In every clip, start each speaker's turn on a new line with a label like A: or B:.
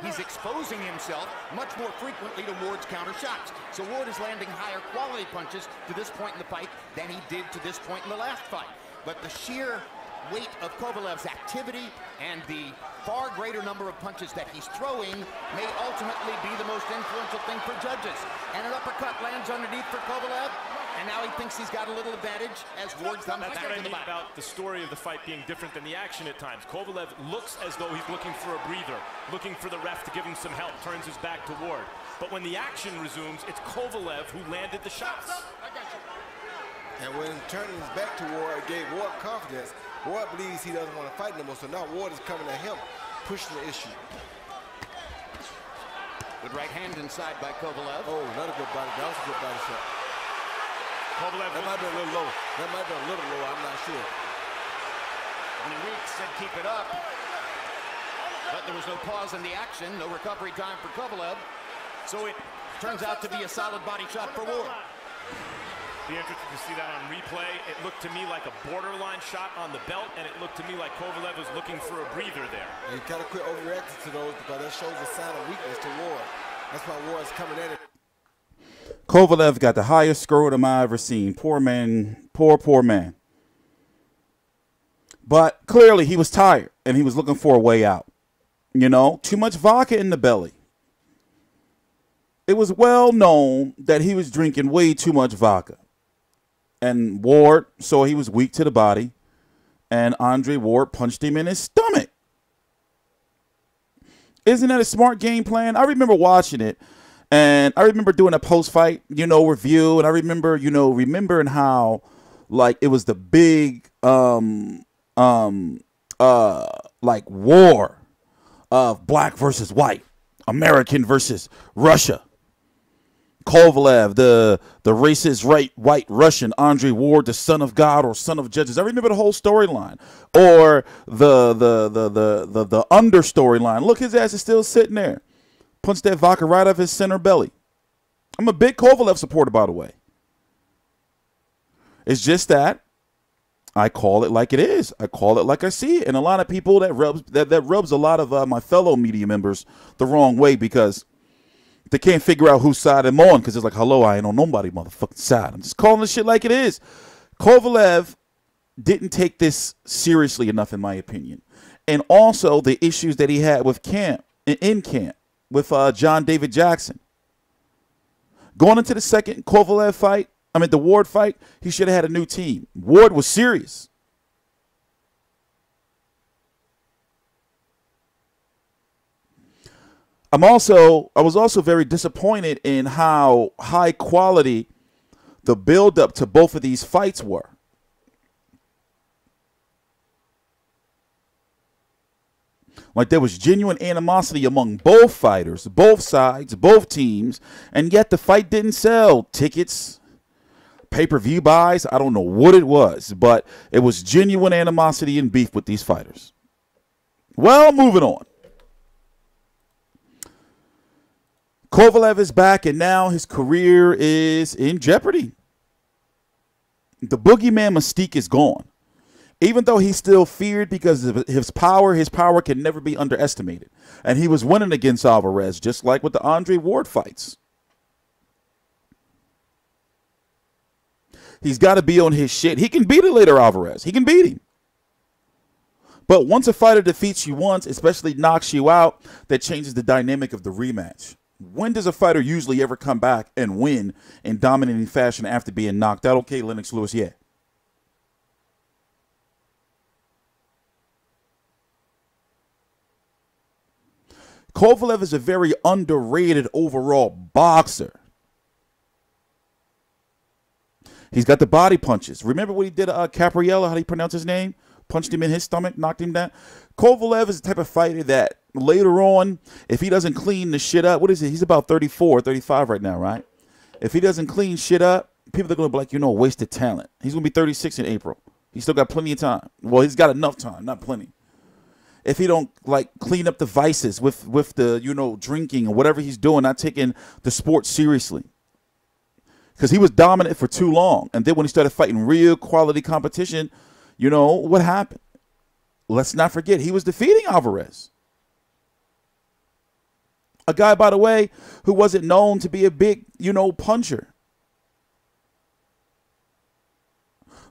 A: he's exposing himself much more frequently to Ward's counter shots. So Ward is landing higher quality punches to this point in the fight than he did to this point in the last fight. But the sheer weight of Kovalev's activity and the far greater number of punches that he's throwing may ultimately be the most influential thing for judges. And an uppercut lands underneath for Kovalev, and now he thinks he's got a little advantage as Ward comes back to the body.
B: About the story of the fight being different than the action at times. Kovalev looks as though he's looking for a breather, looking for the ref to give him some help, turns his back to Ward. But when the action resumes, it's Kovalev who landed the shots.
C: And when turning his back to Ward, it gave Ward confidence. Ward believes he doesn't want to fight anymore, so now Ward is coming at him, pushing the issue.
A: Good right hand inside by Kovalev.
C: Oh, another good body. That was a good body shot.
B: Kovalev,
C: that might be a little low. That might be a little low. I'm not sure.
A: When Weeks said keep it up, but there was no pause in the action, no recovery time for Kovalev. So it turns out to be a solid body shot for Ward.
B: Be interested to see that on replay. It looked to me like a borderline shot on the belt, and it looked to me like Kovalev was looking for a breather there.
C: And you gotta quit overreacting to those because that shows a sign of weakness to Ward. That's why Ward's coming at it.
D: Kovalev got the highest scrotum I ever seen. Poor man, poor man. But clearly he was tired, and he was looking for a way out. You know, too much vodka in the belly. It was well known that he was drinking way too much vodka. And Ward saw he was weak to the body, and Andre Ward punched him in his stomach. Isn't that a smart game plan? I remember watching it, and I remember doing a post-fight, review, and I remember, remembering how, like, it was the big, like, war of black versus white, American versus Russia. Kovalev, the racist white Russian, Andre Ward, the son of God or son of judges. I remember the whole storyline, or the under storyline. Look, his ass is still sitting there. Punched that vodka right off his center belly. I'm a big Kovalev supporter, by the way. It's just that I call it like it is. I call it like I see it, and a lot of people that rubs a lot of my fellow media members the wrong way because they can't figure out whose side I'm on because it's like, hello, I ain't on nobody motherfucking side. I'm just calling this shit like it is. Kovalev didn't take this seriously enough, in my opinion. And also the issues that he had with in camp with John David Jackson. Going into the second Kovalev fight, the Ward fight, he should have had a new team. Ward was serious. I was also very disappointed in how high quality the build-up to both of these fights were. Like there was genuine animosity among both fighters, both sides, both teams, and yet the fight didn't sell tickets, pay-per-view buys. I don't know what it was, but it was genuine animosity and beef with these fighters. Well, moving on. Kovalev is back, and now his career is in jeopardy. The Boogeyman mystique is gone. Even though he's still feared because of his power can never be underestimated. And he was winning against Alvarez, just like with the Andre Ward fights. He's got to be on his shit. He can beat Eleider Alvarez. He can beat him. But once a fighter defeats you once, especially knocks you out, that changes the dynamic of the rematch. When does a fighter usually ever come back and win in dominating fashion after being knocked out? Okay, Lennox Lewis, yeah. Kovalev is a very underrated overall boxer. He's got the body punches. Remember what he did to Capriello, how do you pronounce his name? Punched him in his stomach, knocked him down. Kovalev is the type of fighter that later on, if he doesn't clean the shit up, what is it? He's about 34, 35 right now, right? If he doesn't clean shit up, people are going to be like, wasted talent. He's going to be 36 in April. He's still got plenty of time. Well, he's got enough time, not plenty. If he don't, like, clean up the vices with the, drinking or whatever he's doing, not taking the sport seriously. Because he was dominant for too long. And then when he started fighting real quality competition, what happened? Let's not forget, he was defeating Alvarez. A guy, by the way, who wasn't known to be a big, puncher.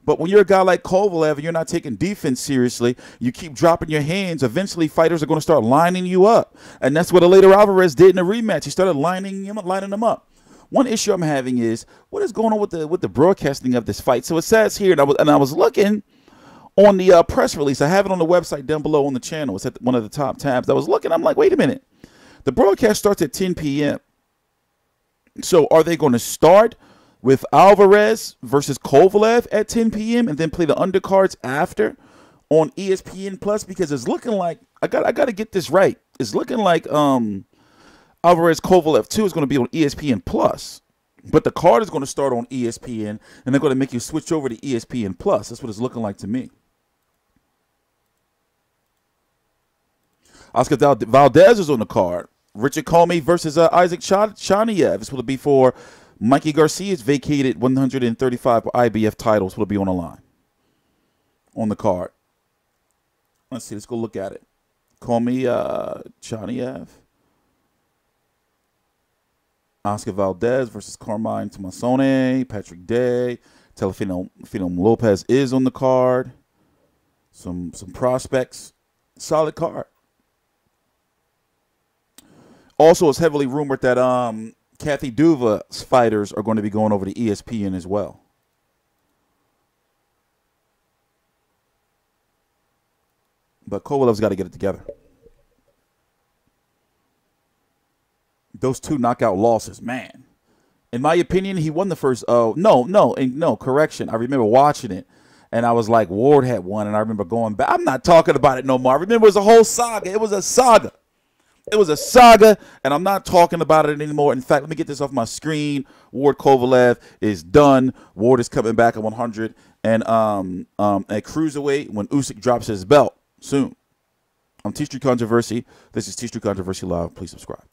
D: But when you're a guy like Kovalev and you're not taking defense seriously, you keep dropping your hands, eventually fighters are going to start lining you up. And that's what Eleider Alvarez did in the rematch. He started lining them up. One issue I'm having is what is going on with the broadcasting of this fight. So it says here, and I was looking on the press release. I have it on the website down below on the channel. It's at one of the top tabs. I was looking. I'm like, wait a minute. The broadcast starts at 10 p.m. So are they going to start with Alvarez versus Kovalev at 10 p.m. and then play the undercards after on ESPN Plus? Because it's looking like I got to get this right. It's looking like Alvarez Kovalev 2 is going to be on ESPN Plus, but the card is going to start on ESPN and they're going to make you switch over to ESPN Plus. That's what it's looking like to me. Oscar Valdez is on the card. Richard Commey versus Isaac Chaniev. This will be for Mikey Garcia's vacated 135 IBF titles. Will be on the line on the card. Let's see. Let's go look at it. Commey, Chaniev. Oscar Valdez versus Carmine Tomasone. Patrick Day. Teofimo Lopez is on the card. Some prospects. Solid card. Also, it's heavily rumored that Kathy Duva's fighters are going to be going over to ESPN as well. But Kovalev's got to get it together. Those 2 knockout losses, man. In my opinion, he won the first. No, correction. I remember watching it, and I was like, Ward had won, and I remember going back. I'm not talking about it no more. I remember it was a whole saga. It was a saga. It was a saga, and I'm not talking about it anymore. In fact, let me get this off my screen. Ward Kovalev is done. Ward is coming back at 100, and at cruiserweight when Usyk drops his belt soon. I'm TstreeT Controversy. This is TstreeT Controversy Live. Please subscribe.